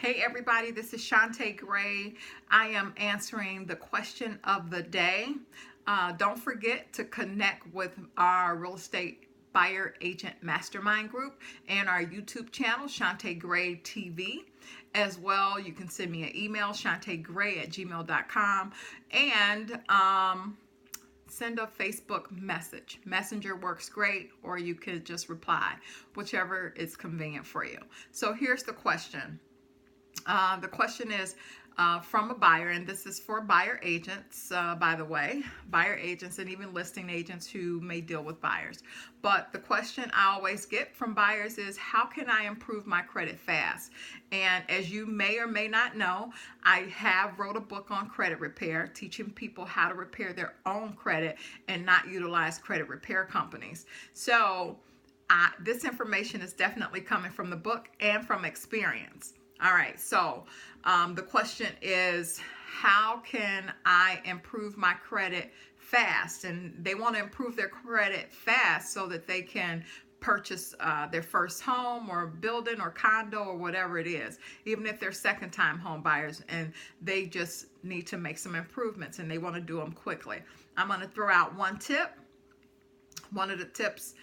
Hey everybody, this is Shantae Gray. I am answering the question of the day. Don't forget to connect with our real estate buyer agent mastermind group and our YouTube channel, Shantae Gray TV. As well, you can send me an email, shantaegray@gmail.com, and send a Facebook message. Messenger works great, or you could just reply, whichever is convenient for you. So here's the question. The question is from a buyer, and this is for buyer agents, by the way, buyer agents and even listing agents who may deal with buyers. But the question I always get from buyers is, how can I improve my credit fast? And as you may or may not know, I have wrote a book on credit repair, teaching people how to repair their own credit and not utilize credit repair companies. So this information is definitely coming from the book and from experience. All right, so the question is, how can I improve my credit fast? And they want to improve their credit fast so that they can purchase their first home or building or condo or whatever it is, even if they're second-time home buyers and they just need to make some improvements and they want to do them quickly. I'm going to throw out one tip. One of the tips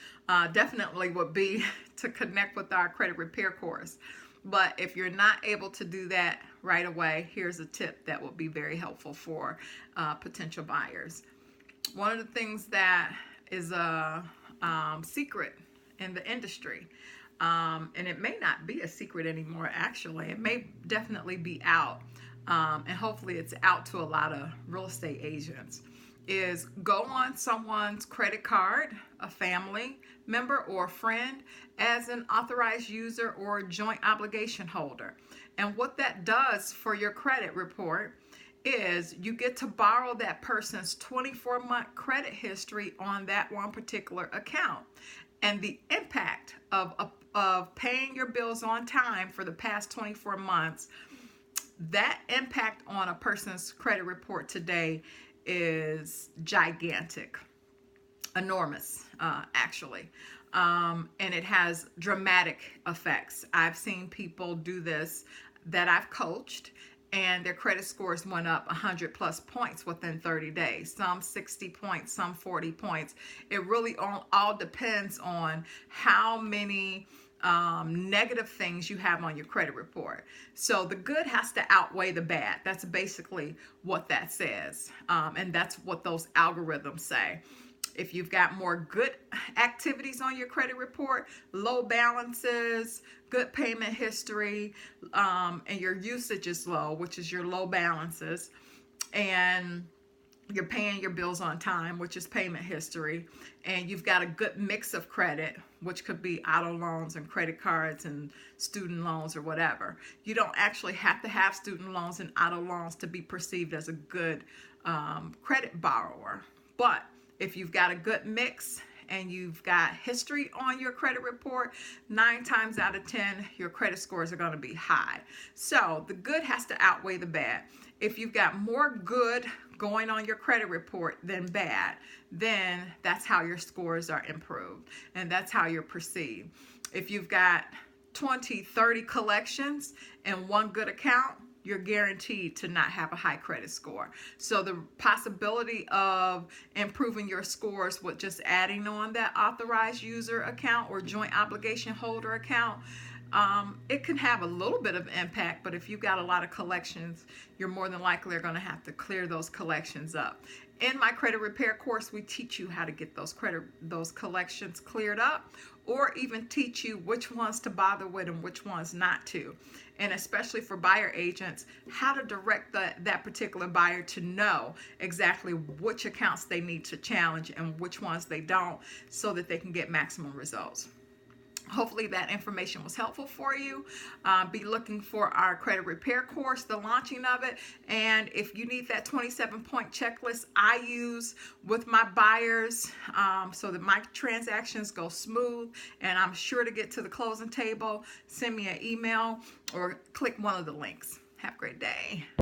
definitely would be to connect with our credit repair course. But if you're not able to do that right away, here's a tip that will be very helpful for potential buyers. One of the things that is a secret in the industry, and it may not be a secret anymore, actually. It may definitely be out, and hopefully it's out to a lot of real estate agents, is go on someone's credit card, a family member or a friend, as an authorized user or joint obligation holder. And what that does for your credit report is you get to borrow that person's 24-month credit history on that one particular account. And the impact of paying your bills on time for the past 24 months, that impact on a person's credit report today is gigantic, enormous, actually. And it has dramatic effects. I've seen people do this that I've coached, and their credit scores went up 100 plus points within 30 days. Some 60 points, some 40 points. It really all depends on how many negative things you have on your credit report. So the good has to outweigh the bad. That's basically what that says. And that's what those algorithms say. If you've got more good activities on your credit report, low balances, good payment history, and your usage is low, which is your low balances, and you're paying your bills on time, which is payment history, and you've got a good mix of credit, which could be auto loans and credit cards and student loans or whatever. You don't actually have to have student loans and auto loans to be perceived as a good credit borrower. But if you've got a good mix and you've got history on your credit report, 9 times out of 10, your credit scores are going to be high. So the good has to outweigh the bad. If you've got more good going on your credit report than bad, then that's how your scores are improved, and that's how you're perceived. If you've got 20, 30 collections and one good account, you're guaranteed to not have a high credit score. So the possibility of improving your scores with just adding on that authorized user account or joint obligation holder account, it can have a little bit of impact, but if you've got a lot of collections, you're more than likely going to have to clear those collections up. In my credit repair course, we teach you how to get those collections cleared up, or even teach you which ones to bother with and which ones not to. And especially for buyer agents, how to direct that particular buyer to know exactly which accounts they need to challenge and which ones they don't, so that they can get maximum results. Hopefully that information was helpful for you. Be looking for our credit repair course, the launching of it. And if you need that 27-point checklist I use with my buyers so that my transactions go smooth and I'm sure to get to the closing table, send me an email or click one of the links. Have a great day.